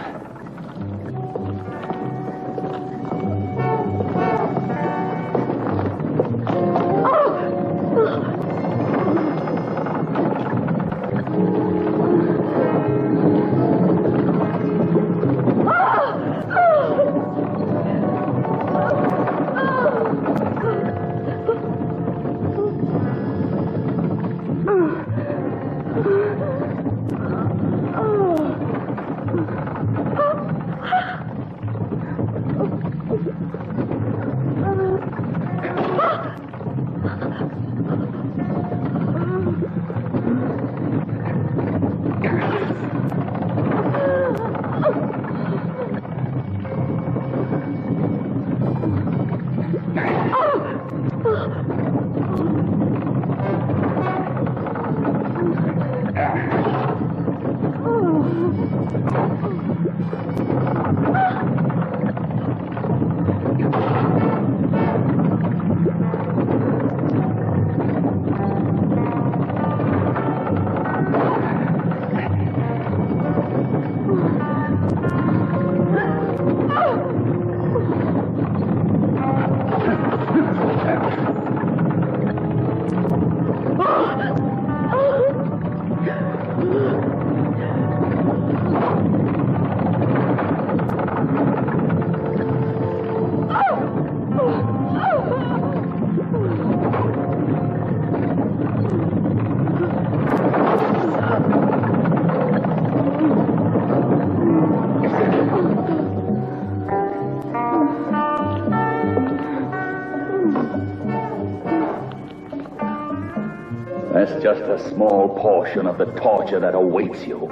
That's just a small portion of the torture that awaits you.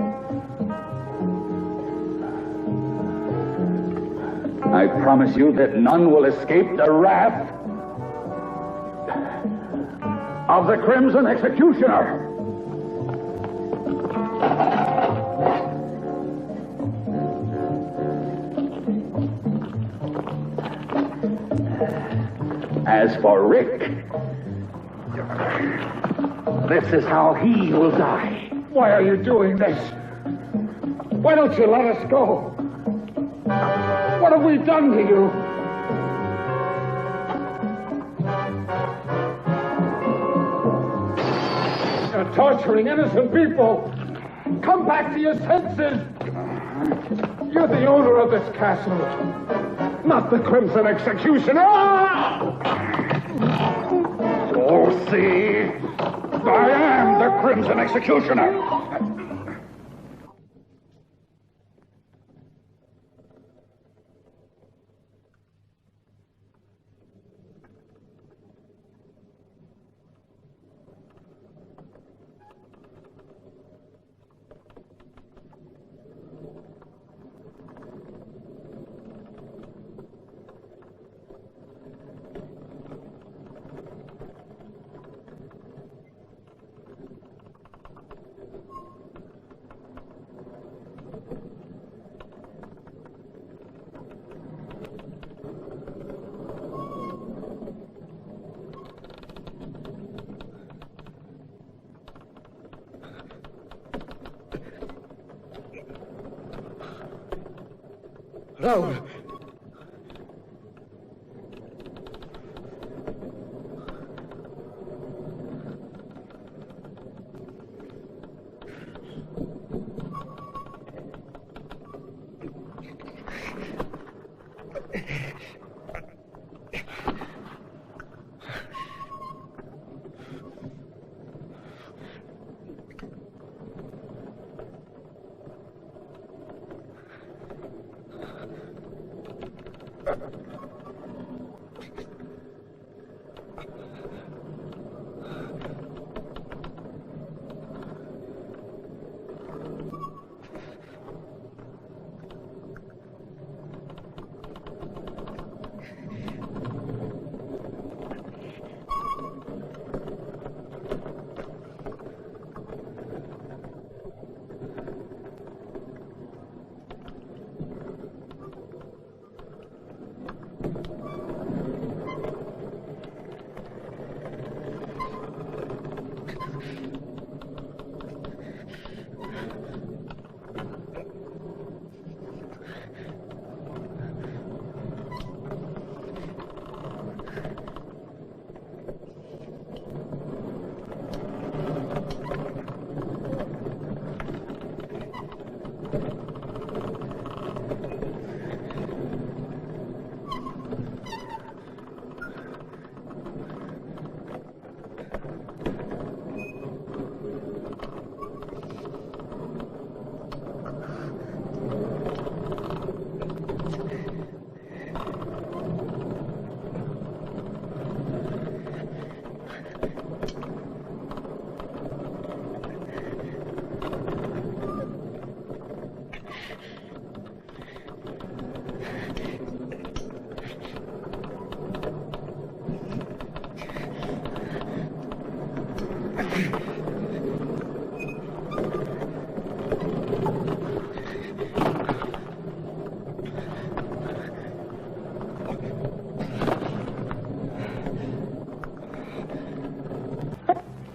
I promise you that none will escape the wrath of the Crimson Executioner. As for Rick,
This is how he will die.
Why are you doing this? Why don't you let us go? What have we done to you? You're torturing innocent people. Come back to your senses. You're the owner of this castle, not the Crimson Executioner.
So see, I am the Crimson Executioner.
No.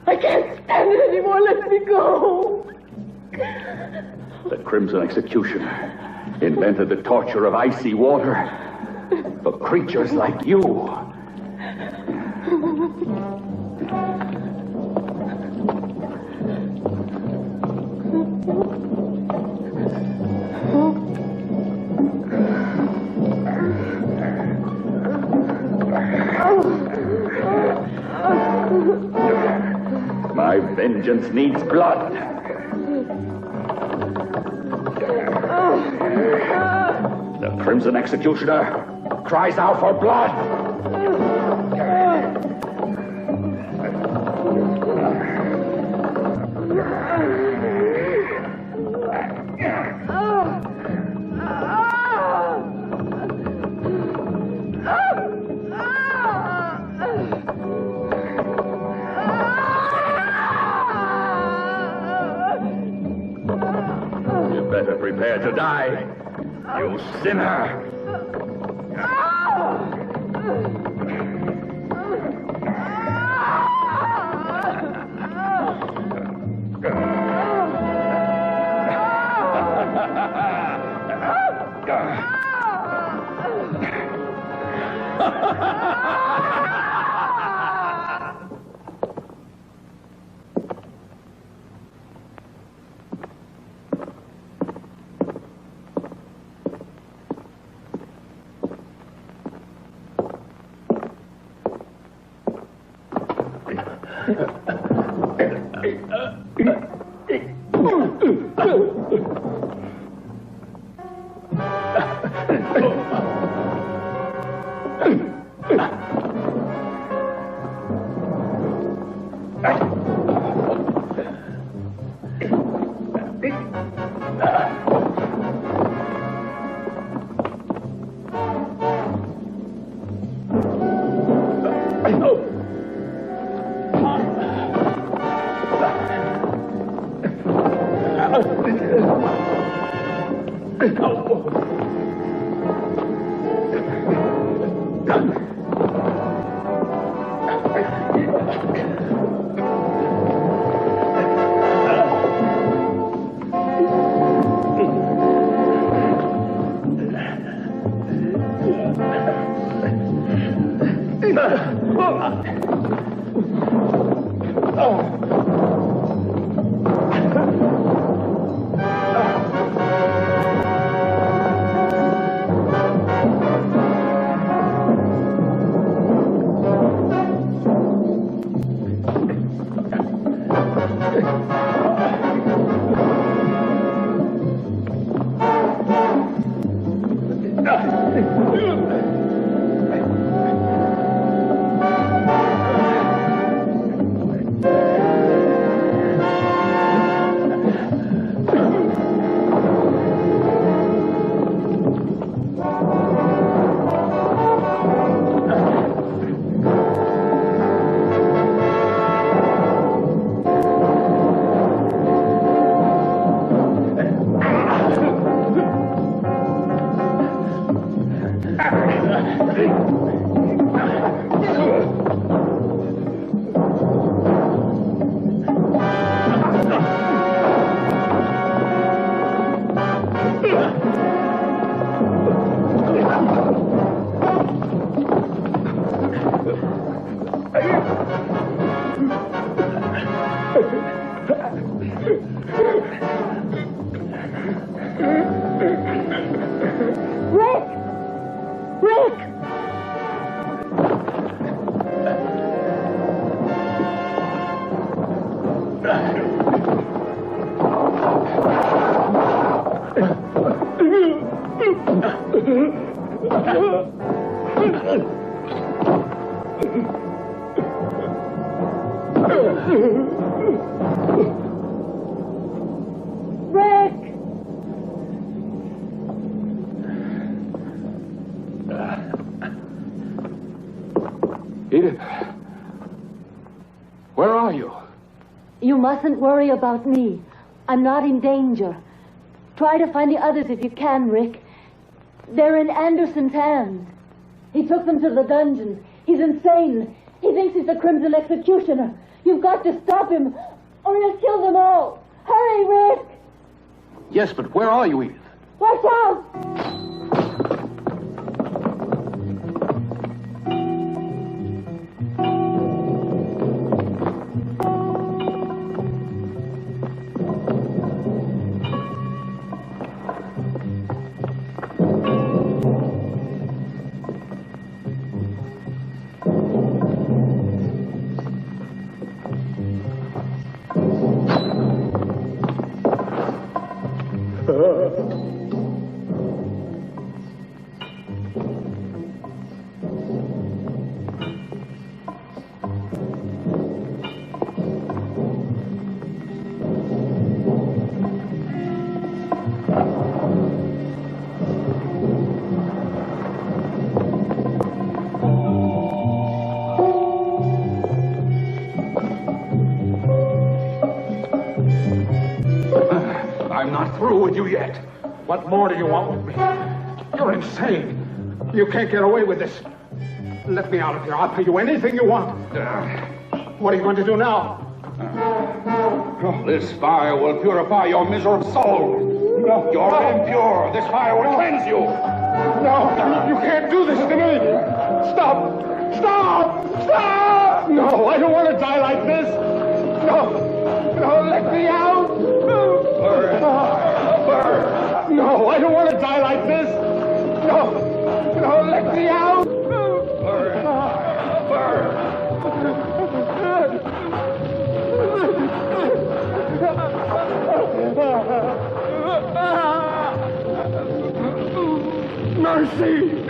I can't stand it anymore. Let me go.
The Crimson Executioner invented the torture of icy water for creatures like you. My vengeance needs blood. The Crimson Executioner cries out for blood. Better prepare to die, you sinner!
Edith, where are you?
You mustn't worry about me. I'm not in danger. Try to find the others if you can, Rick. They're in Anderson's hands. He took them to the dungeons. He's insane. He thinks he's the Crimson Executioner. You've got to stop him, or he'll kill them all. Hurry, Rick!
Yes, but where are you, Edith?
Watch out!
I'm not through with you yet. What more do you want with me? You're insane. You can't get away with this. Let me out of here. I'll pay you anything you want. What are you going to do now? This fire will purify your miserable soul. No. You're impure. This fire will cleanse you. No, you can't do this to me. Stop. Stop. Stop. No, I don't want to die like this. No. No, let me out. Burn. Burn. No, I don't want to die like this. No. No, let me out. Burn. Burn. Mercy!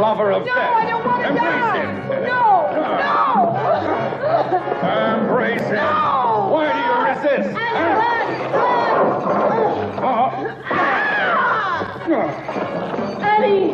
Lover of death.
I don't want to die.
Him.
No.
Embrace him.
No.
Why do you resist?
Eddie.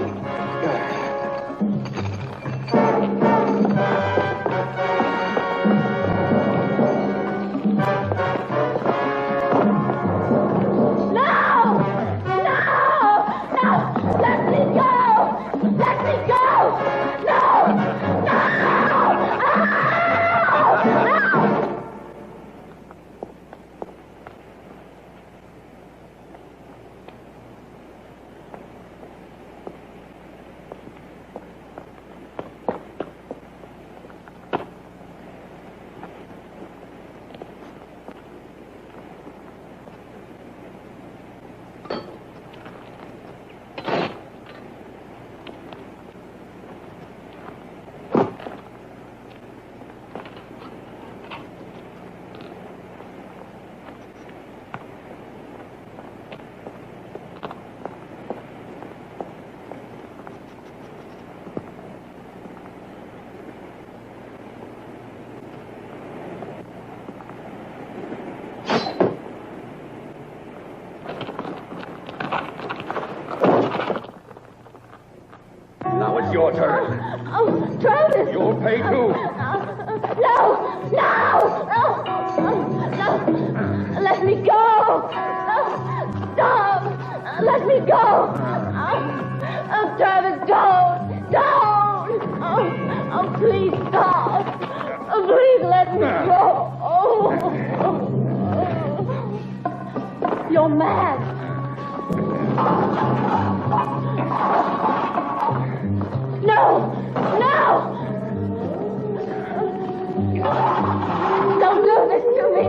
Now it's your turn.
Oh, Travis!
You'll pay too.
No! Let me go! Stop! Let me go! Oh, Travis, don't! Oh, please stop! Oh, please let me go! You're mad! No! Don't do this to me!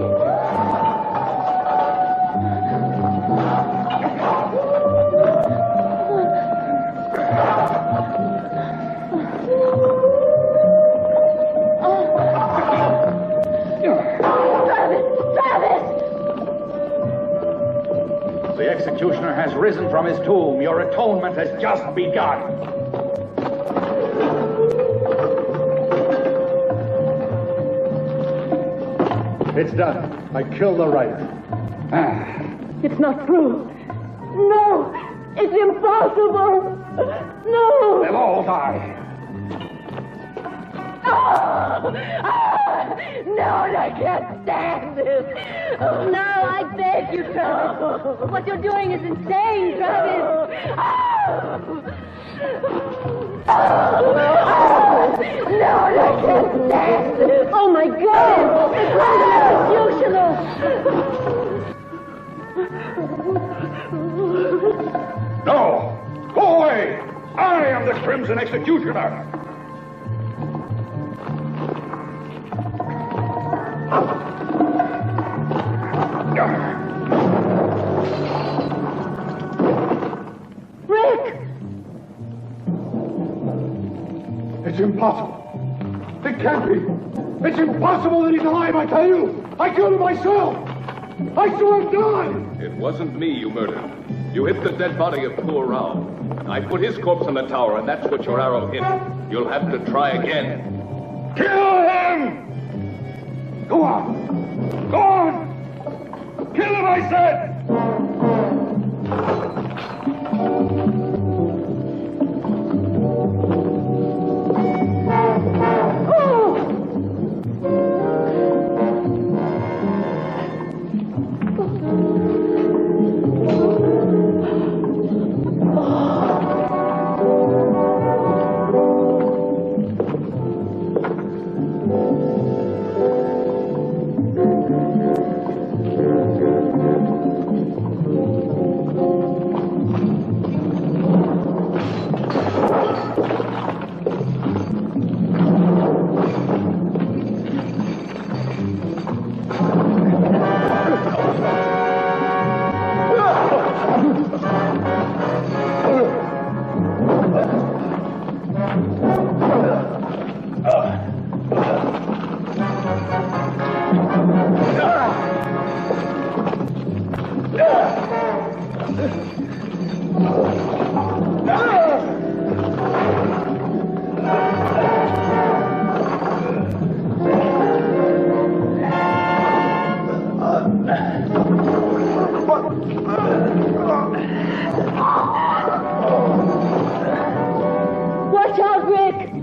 Travis!
The executioner has risen from his tomb. Your atonement has just begun.
It's done. I killed the writer.
It's not true. No! It's impossible! No!
They'll all die.
No, I can't stand this.
No, I beg you, Travis. What you're doing is insane, Travis.
No, I can't stand this.
Oh, my God. It's executioner.
No! Go away! I am the Crimson Executioner!
Rick!
It's impossible. It can't be. It's impossible that he's alive, I tell you. I killed him myself. I saw him die.
It wasn't me you murdered. You hit the dead body of poor Rao. I put his corpse on the tower, and that's what your arrow hit. You'll have to try again.
Kill him! Go on! Go on! Kill him, I said!
Watch out, Rick!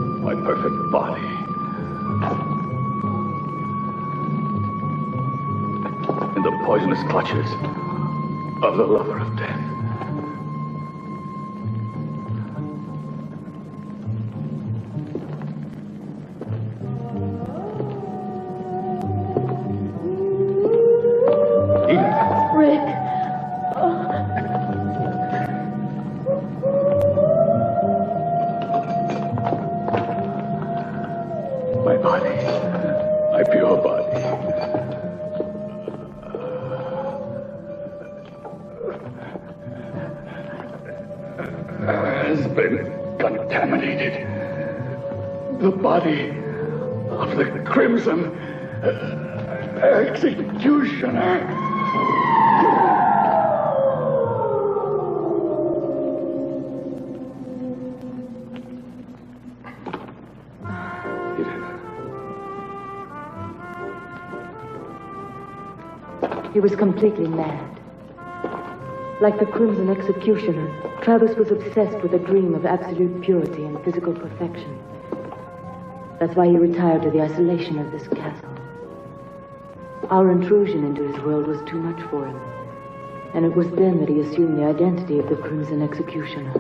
My perfect body. In the poisonous clutches of the lover of death.
Rick.
has been contaminated. The body of the Crimson Executioner.
He was completely mad. Like the Crimson Executioner, Travis was obsessed with a dream of absolute purity and physical perfection. That's why he retired to the isolation of this castle. Our intrusion into his world was too much for him. And it was then that he assumed the identity of the Crimson Executioner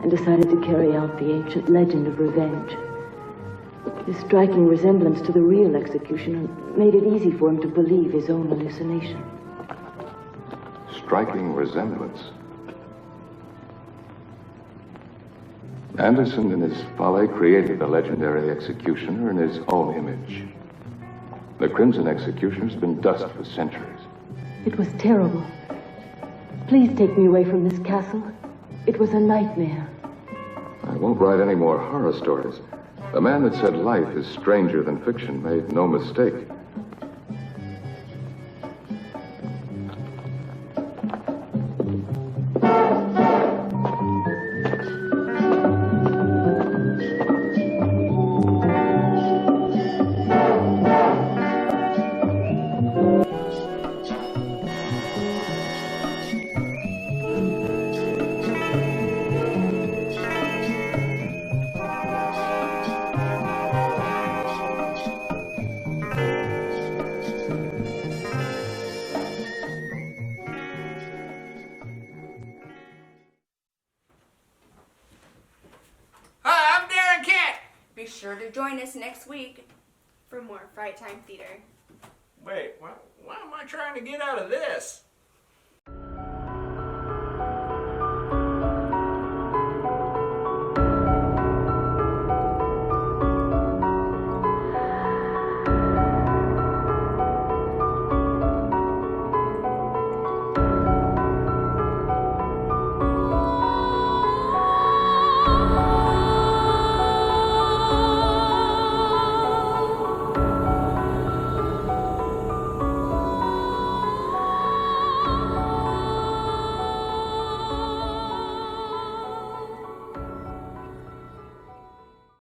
and decided to carry out the ancient legend of revenge. His striking resemblance to the real executioner made it easy for him to believe his own hallucination.
Striking resemblance. Anderson, in his folly, created the legendary executioner in his own image. The Crimson Executioner's been dust for centuries.
It was terrible. Please take me away from this castle. It was a nightmare.
I won't write any more horror stories. The man that said life is stranger than fiction made no mistake.
Hi, I'm Darren Kent. Be sure to join us next week for more Fright Time Theater.
Wait, why am I trying to get out of this?